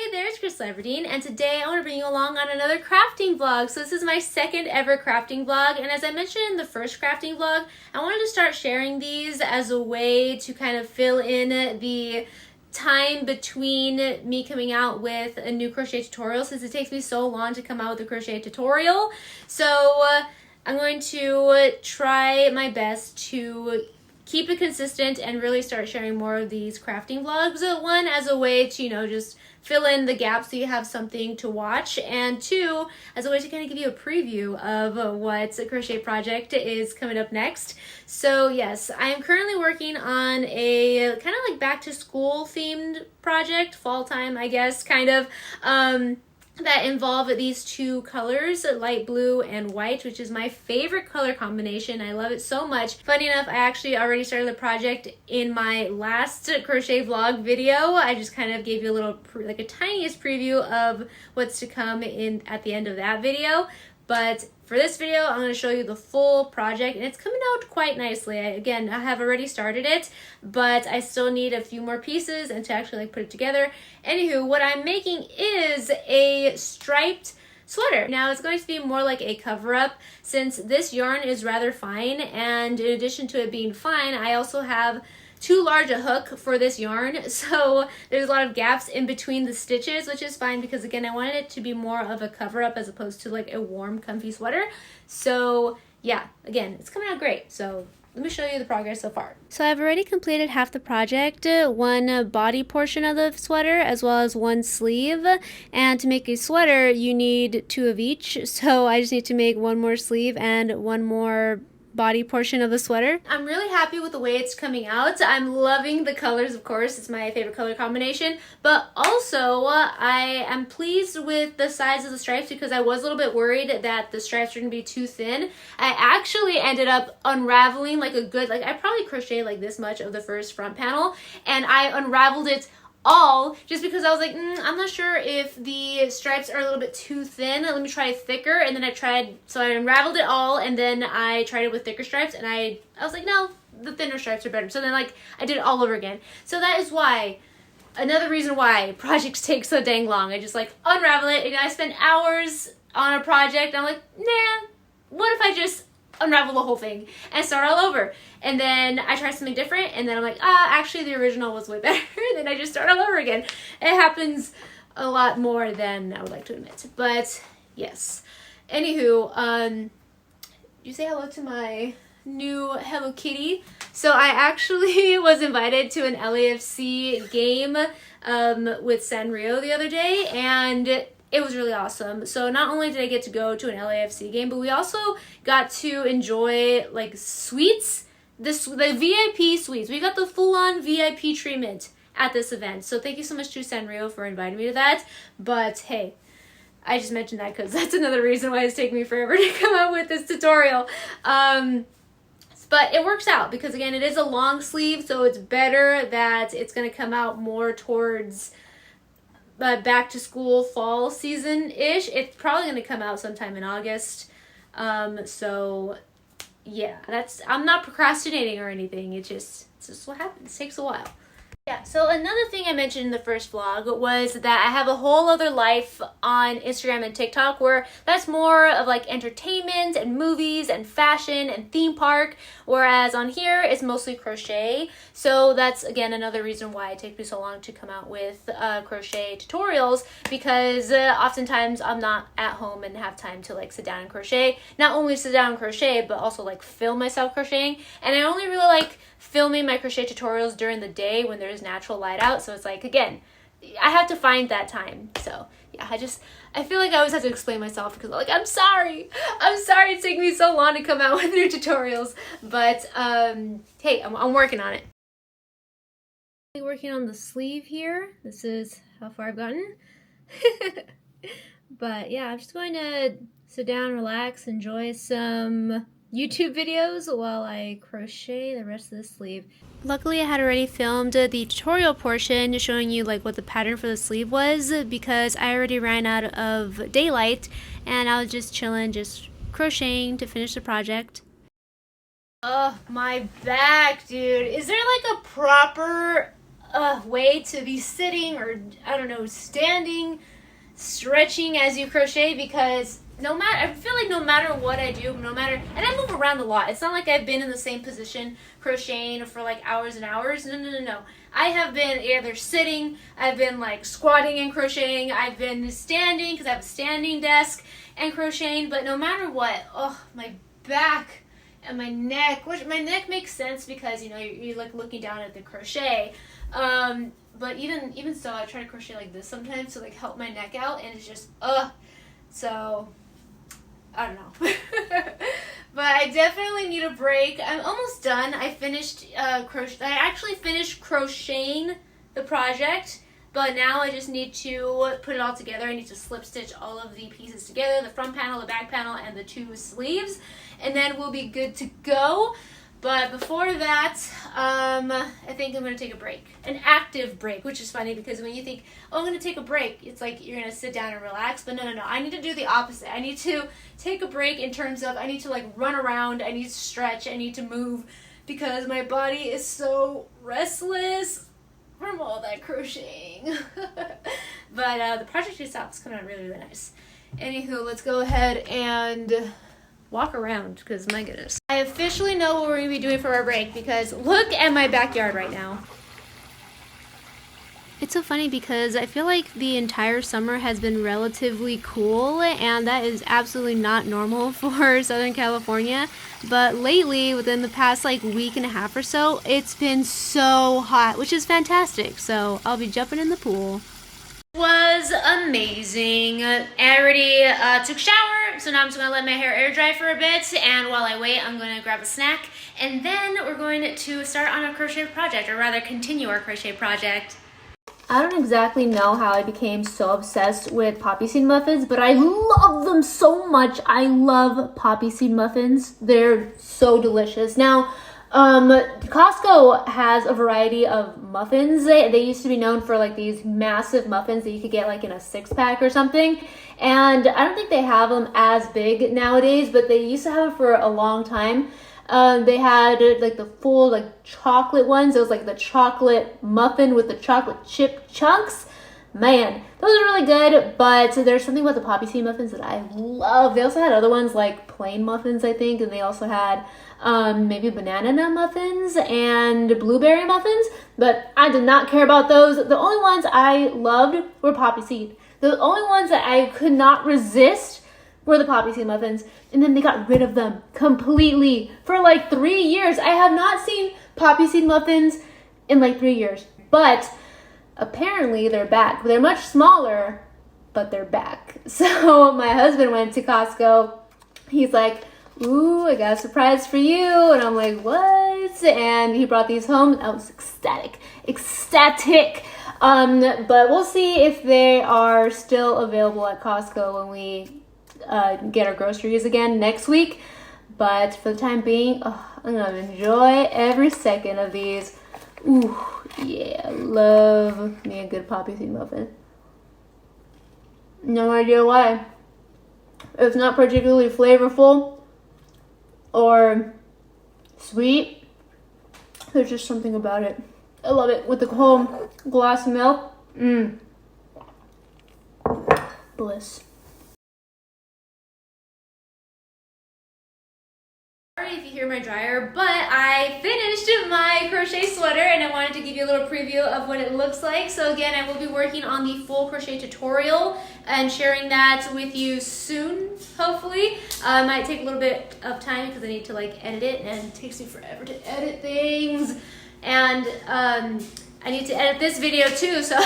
Hey there, it's Krystal Everdeen, and today I want to bring you along on another crafting vlog. So this is my second ever crafting vlog, and as I mentioned in the first crafting vlog, I wanted to start sharing these as a way to kind of fill in the time between me coming out with a new crochet tutorial, since it takes me so long to come out with a crochet tutorial. So I'm going to try my best to keep it consistent and really start sharing more of these crafting vlogs. One, as a way to, just fill in the gaps so you have something to watch, and two, as a way to kind of give you a preview of what a crochet project is coming up next. So yes, I am currently working on a kind of like back to school themed project, fall time I guess, kind of, that involve these two colors, light blue and white, which is my favorite color combination. I love it so much. Funny enough, I actually already started the project in my last crochet vlog video. I just kind of gave you a little, like a tiniest preview of what's to come in at the end of that video. But for this video, I'm going to show you the full project, and it's coming out quite nicely. Again, I have already started it, but I still need a few more pieces and to actually put it together. Anywho, what I'm making is a striped sweater. Now, it's going to be more like a cover-up, since this yarn is rather fine, and in addition to it being fine, I also have too large a hook for this yarn, so there's a lot of gaps in between the stitches, which is fine because, again, I wanted it to be more of a cover-up as opposed to like a warm, comfy sweater. So yeah, again, it's coming out great. So let me show you the progress so far. So I've already completed half the project, one body portion of the sweater as well as one sleeve. And to make a sweater, you need two of each. So I just need to make one more sleeve and one more body portion of the sweater. I'm really happy with the way it's coming out. I'm loving the colors, of course. It's my favorite color combination. But also, I am pleased with the size of the stripes because I was a little bit worried that the stripes were going to be too thin. I actually ended up unraveling like a good, I probably crocheted like this much of the first front panel, and I unraveled it all just because I was like, I'm not sure if the stripes are a little bit too thin. Let me try thicker. And then so I unraveled it all, and then I tried it with thicker stripes, and I was like, no, the thinner stripes are better. So then I did it all over again. So that is why, another reason why projects take so dang long. I just unravel it, and I spend hours on a project, and I'm like, nah, what if I just unravel the whole thing and start all over? And then I try something different, and then I'm like, actually the original was way better. Then I just start all over again. It happens a lot more than I would like to admit, but yes. Anywho, you say hello to my new Hello Kitty. So I actually was invited to an LAFC game with Sanrio the other day, and it was really awesome. So not only did I get to go to an LAFC game, but we also got to enjoy sweets, the VIP suites. We got the full-on VIP treatment at this event. So thank you so much to Sanrio for inviting me to that. But hey, I just mentioned that because that's another reason why it's taking me forever to come out with this tutorial. But it works out because, again, it is a long sleeve, so it's better that it's going to come out more towards back to school fall season-ish. It's probably going to come out sometime in August. So yeah, I'm not procrastinating or anything. It's just what happens. It takes a while. Yeah, so another thing I mentioned in the first vlog was that I have a whole other life on Instagram and TikTok where that's more of entertainment and movies and fashion and theme park, whereas on here it's mostly crochet. So that's, again, another reason why it takes me so long to come out with crochet tutorials, because oftentimes I'm not at home and have time to sit down and crochet. Not only sit down and crochet, but also film myself crocheting. And I only really like filming my crochet tutorials during the day when there's natural light out. So it's again, I have to find that time. So yeah, I feel like I always have to explain myself because I'm sorry it's taking me so long to come out with new tutorials. But hey, I'm working on it. Working on the sleeve here. This is how far I've gotten. But yeah, I'm just going to sit down, relax, enjoy some YouTube videos while I crochet the rest of the sleeve. Luckily, I had already filmed the tutorial portion showing you what the pattern for the sleeve was, because I already ran out of daylight and I was just chilling, just crocheting to finish the project. Oh, my back, dude. Is there a proper way to be sitting or, I don't know, standing, stretching as you crochet, because I feel like no matter what I do, and I move around a lot. It's not like I've been in the same position crocheting for like hours and hours. No. I have been either sitting, I've been like squatting and crocheting, I've been standing because I have a standing desk and crocheting, but no matter what, my back and my neck, which my neck makes sense because, you know, you're like looking down at the crochet. But even so, I try to crochet like this sometimes to like help my neck out, and it's just, so I don't know. But I definitely need a break. I'm almost done. I actually finished crocheting the project, but now I just need to put it all together. I need to slip stitch all of the pieces together, the front panel, the back panel, and the 2 sleeves, and then we'll be good to go. But before that, I think I'm going to take a break. An active break, which is funny because when you think, I'm going to take a break, it's like you're going to sit down and relax. But no. I need to do the opposite. I need to take a break in terms of I need to like run around, I need to stretch, I need to move because my body is so restless from all that crocheting. But the project itself is coming out really, really nice. Anywho, let's go ahead and walk around because my goodness. I officially know what we're going to be doing for our break because look at my backyard right now. It's so funny because I feel like the entire summer has been relatively cool, and that is absolutely not normal for Southern California. But lately, within the past like week and a half or so, it's been so hot, which is fantastic. So I'll be jumping in the pool. Was amazing. I already took a shower, so now I'm just gonna let my hair air dry for a bit, and while I wait, I'm gonna grab a snack, and then we're going to start on a crochet project, or rather continue our crochet project. I don't exactly know how I became so obsessed with poppy seed muffins, but I love them so much. I love poppy seed muffins. They're so delicious. Now, Costco has a variety of muffins. They used to be known for like these massive muffins that you could get like in a 6-pack or something. And I don't think they have them as big nowadays, but they used to have it for a long time. They had like the full like chocolate ones. It was like the chocolate muffin with the chocolate chip chunks. Man, those are really good, but there's something about the poppy seed muffins that I love. They also had other ones like plain muffins, I think, and they also had maybe banana nut muffins and blueberry muffins, but I did not care about those. The only ones I loved were poppy seed. The only ones that I could not resist were the poppy seed muffins, and then they got rid of them completely for like 3 years. I have not seen poppy seed muffins in like 3 years, but apparently they're back. They're much smaller, but they're back. So my husband went to Costco. He's like, ooh, I got a surprise for you. And I'm like, what? And he brought these home. I was ecstatic. But we'll see if they are still available at Costco when we get our groceries again next week. But for the time being, I'm gonna enjoy every second of these. Ooh, yeah, love me a good poppy seed muffin. No idea why. It's not particularly flavorful or sweet. There's just something about it. I love it with the whole glass of milk. Bliss. Sorry if you hear my dryer, but I finished my crochet sweater and I wanted to give you a little preview of what it looks like. So again, I will be working on the full crochet tutorial and sharing that with you soon, hopefully. It might take a little bit of time because I need to like edit it, and it takes me forever to edit things. And I need to edit this video too, so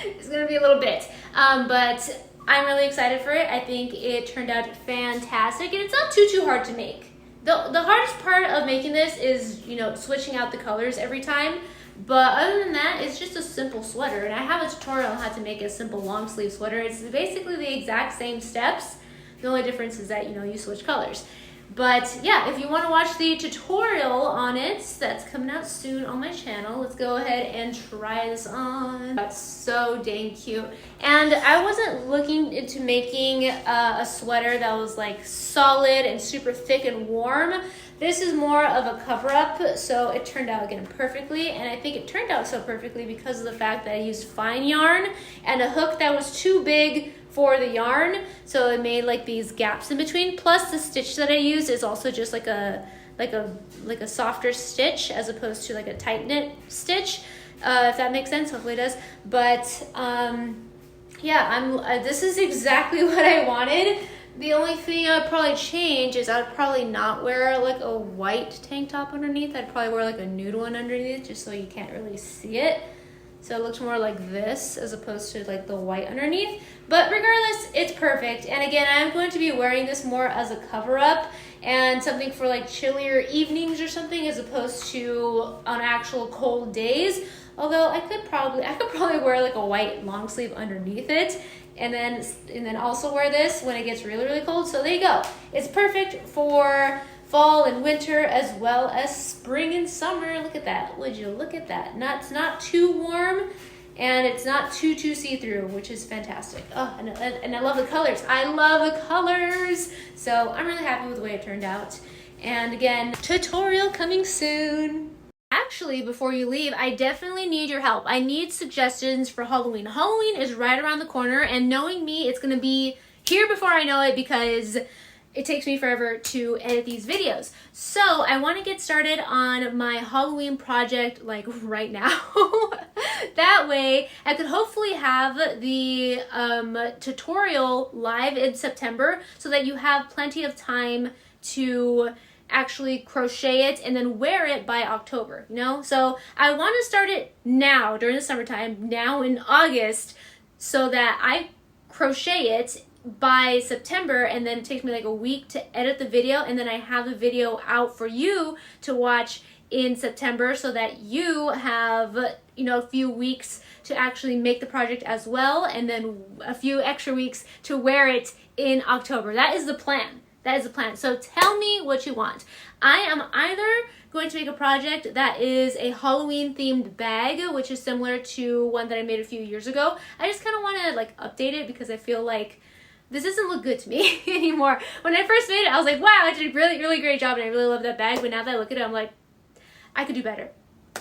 it's gonna be a little bit. But I'm really excited for it. I think it turned out fantastic, and it's not too hard to make. The hardest part of making this is, you know, switching out the colors every time. But other than that, it's just a simple sweater. And I have a tutorial on how to make a simple long sleeve sweater. It's basically the exact same steps. The only difference is that, you know, you switch colors. But yeah, if you want to watch the tutorial on it, that's coming out soon on my channel. Let's go ahead and try this on. That's so dang cute. And I wasn't looking into making a sweater that was like solid and super thick and warm, This is more of a cover-up, so it turned out again perfectly, and I think it turned out so perfectly because of the fact that I used fine yarn and a hook that was too big for the yarn, so it made like these gaps in between. Plus the stitch that I used is also just like a softer stitch as opposed to like a tight knit stitch, if that makes sense. Hopefully it does. But yeah, this is exactly what I wanted. The only thing I would probably change is I would probably not wear like a white tank top underneath. I'd probably wear like a nude one underneath just so you can't really see it. So it looks more like this as opposed to like the white underneath. But regardless, it's perfect. And again, I'm going to be wearing this more as a cover up and something for like chillier evenings or something as opposed to on actual cold days. Although I could probably wear like a white long sleeve underneath it and then also wear this when it gets really, really cold. So there you go. It's perfect for fall and winter as well as spring and summer. Look at that. Would you look at that? It's not too warm and it's not too see-through, which is fantastic. Oh, and I love the colors. I love the colors. So I'm really happy with the way it turned out. And again, tutorial coming soon. Actually, before you leave, I definitely need your help. I need suggestions for Halloween. Halloween is right around the corner, and knowing me, it's gonna be here before I know it because it takes me forever to edit these videos. So I want to get started on my Halloween project like right now. That way I could hopefully have the tutorial live in September so that you have plenty of time to actually crochet it and then wear it by October, you know? So I want to start it now during the summertime, now in August, so that I crochet it by September, and then it takes me like a week to edit the video, and then I have the video out for you to watch in September so that you have, you know, a few weeks to actually make the project as well, and then a few extra weeks to wear it in October. That is the plan. That is the plan. So tell me what you want. I am either going to make a project that is a Halloween themed bag, which is similar to one that I made a few years ago. I just kind of want to like update it because I feel like this doesn't look good to me anymore. When I first made it, I was like, wow, I did a really, really great job and I really love that bag. But now that I look at it, I'm like, I could do better.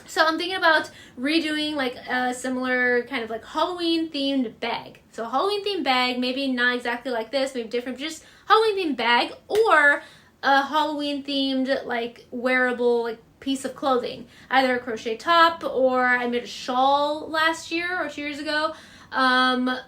So I'm thinking about redoing like a similar kind of like Halloween themed bag. So Halloween themed bag, maybe not exactly like this, maybe different, just Halloween themed bag, or a Halloween themed like wearable like piece of clothing. Either a crochet top, or I made a shawl last year or 2 years ago,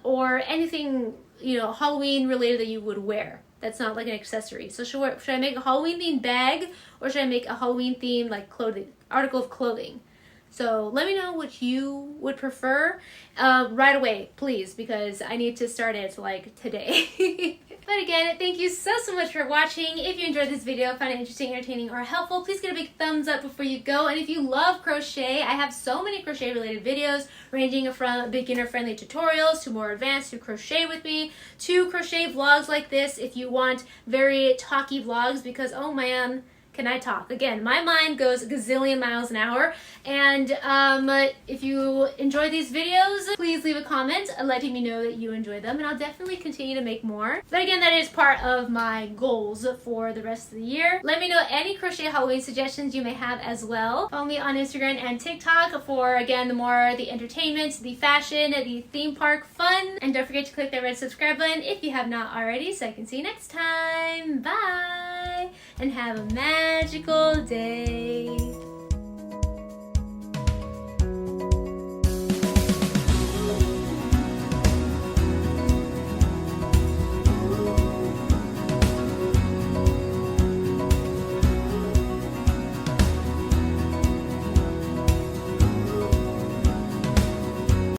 or anything, you know, Halloween related that you would wear. That's not like an accessory. So should I make a Halloween themed bag, or should I make a Halloween themed like clothing, article of clothing? So let me know what you would prefer right away, please, because I need to start it like today. But again, thank you so much for watching. If you enjoyed this video, found it interesting, entertaining, or helpful, please give it a big thumbs up before you go. And if you love crochet, I have so many crochet related videos ranging from beginner friendly tutorials to more advanced to crochet with me to crochet vlogs like this if you want very talky vlogs, because oh man, can I talk? Again, my mind goes a gazillion miles an hour. And if you enjoy these videos, please leave a comment letting me know that you enjoy them, and I'll definitely continue to make more. But again, that is part of my goals for the rest of the year. Let me know any crochet Halloween suggestions you may have as well. Follow me on Instagram and TikTok for, again, the entertainment, the fashion, the theme park fun. And don't forget to click that red subscribe button if you have not already, so I can see you next time. Bye! And have a magical day.